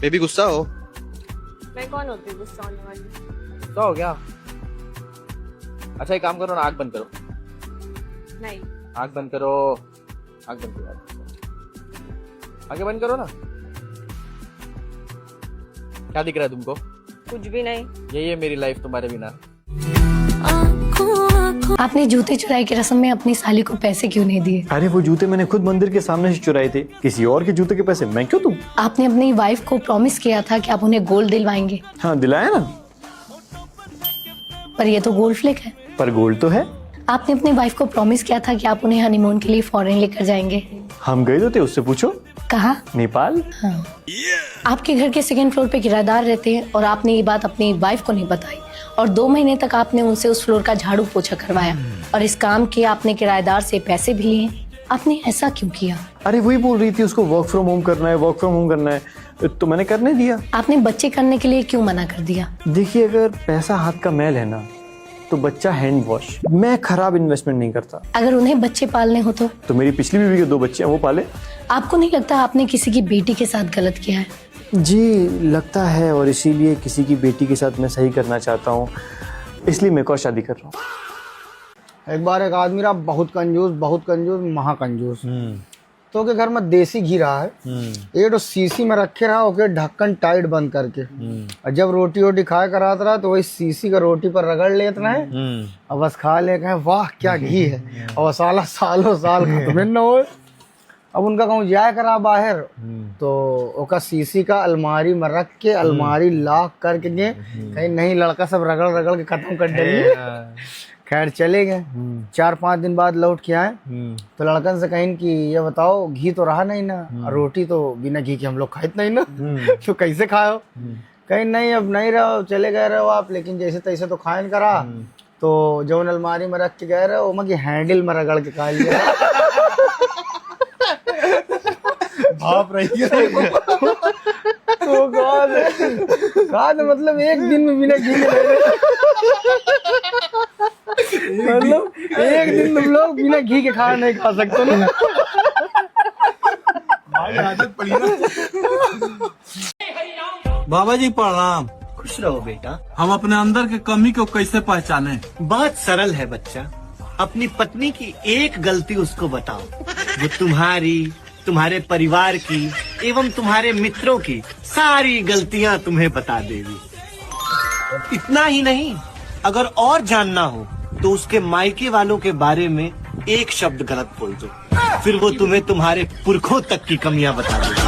Baby गुस्सा हो। मैं कौन होती हूँ गुस्सा होने वाली? गुस्सा हो क्या? अच्छा एक काम करो ना, आँख बंद करो। नहीं। आँख बंद करो, आँख बंद करो, आँखें बंद करो ना। क्या दिख रहा है तुमको? कुछ भी नहीं। यही है मेरी लाइफ तुम्हारे बिना। आपने जूते चुराई की रस्म में अपनी साली को पैसे क्यों नहीं दिए? अरे वो जूते मैंने खुद मंदिर के सामने से चुराए थे, किसी और के जूते के पैसे मैं क्यों दूं? आपने अपनी वाइफ को प्रॉमिस किया था कि आप उन्हें गोल्ड दिलवाएंगे। हाँ दिलाया ना, पर ये तो गोल्ड फ्लेक है। पर गोल्ड तो है। आपने अपनी वाइफ को प्रॉमिस किया था कि आप उन्हें हनीमून के लिए फॉरेन लेकर जाएंगे। हम गए तो थे, उससे पूछो। कहाँ? नेपाल। हाँ। आपके घर के सेकंड फ्लोर पे किराएदार रहते हैं और आपने ये बात अपनी वाइफ को नहीं बताई और 2 महीने तक आपने उनसे उस फ्लोर का झाड़ू पोछा करवाया और इस काम के आपने किराएदार से पैसे भी लिए। आपने ऐसा क्यों किया? अरे वही बोल रही थी उसको वर्क फ्रॉम होम करना है, वर्क फ्रॉम होम करना है, तो मैंने करने दिया। आपने बच्चे करने के लिए क्यों मना कर दिया? देखिए अगर पैसा हाथ का मैल है ना तो बच्चा हैंड वॉश। मैं खराब इन्वेस्टमेंट नहीं करता। अगर उन्हें बच्चे पालने हो तो मेरी पिछली बीवी के 2 बच्चे हैं, वो पाले। आपको नहीं लगता आपने किसी की बेटी के साथ गलत किया है? जी लगता है, और इसीलिए किसी की बेटी के साथ मैं सही करना चाहता हूँ, इसलिए मैं को शादी कर रहा हूँ। एक बार एक आदमी रहा बहुत कंजूस महाकंजूस। तो के घर में देसी घी रहा है, एक तो सीसी में रखे रहा, ओके ढक्कन टाइट बंद करके। और जब रोटी वोटी खाए कराता रहा तो वही सीसी का रोटी पर रगड़ लेता है और बस खा ले, कहे वाह क्या घी है, और साला सालों साल खत्म न हो। अब उनका कहूँ जाए करा बाहर तो ओका सीसी का अलमारी में रख के अलमारी लॉक करके कहीं नहीं, लड़का सब रगड़ रगड़ के खत्म कर देंगे। खैर चले गए। 4-5 दिन बाद लौट के आए तो लड़कन से कहीं कि ये बताओ घी तो रहा नहीं ना, और रोटी तो बिना घी के हम लोग खाते नहीं ना, तो कैसे खाओ? कहीं नहीं अब नहीं रहो, चले गए रहो आप, लेकिन जैसे तैसे तो खाए करा। तो जो अलमारी में रख के गए रहे वो मैं हैंडल में रगड़ के खा लिया। भाप रही है तो कहा मतलब एक दिन में बिना घी के मतलब एक दिन तुम लोग बिना घी के खाना नहीं खा सकते ना। आदत पड़ी ना। बाबा जी प्रणाम। खुश रहो बेटा। हम अपने अंदर के कमी को कैसे पहचाने? बहुत सरल है बच्चा, अपनी पत्नी की एक गलती उसको बताओ, वो तुम्हारी, तुम्हारे परिवार की एवं तुम्हारे मित्रों की सारी गलतियां तुम्हें बता देगी। इतना ही नहीं, अगर और जानना हो तो उसके मायके वालों के बारे में एक शब्द गलत बोल दो, फिर वो तुम्हें तुम्हारे पुरखों तक की कमियां बता देगी।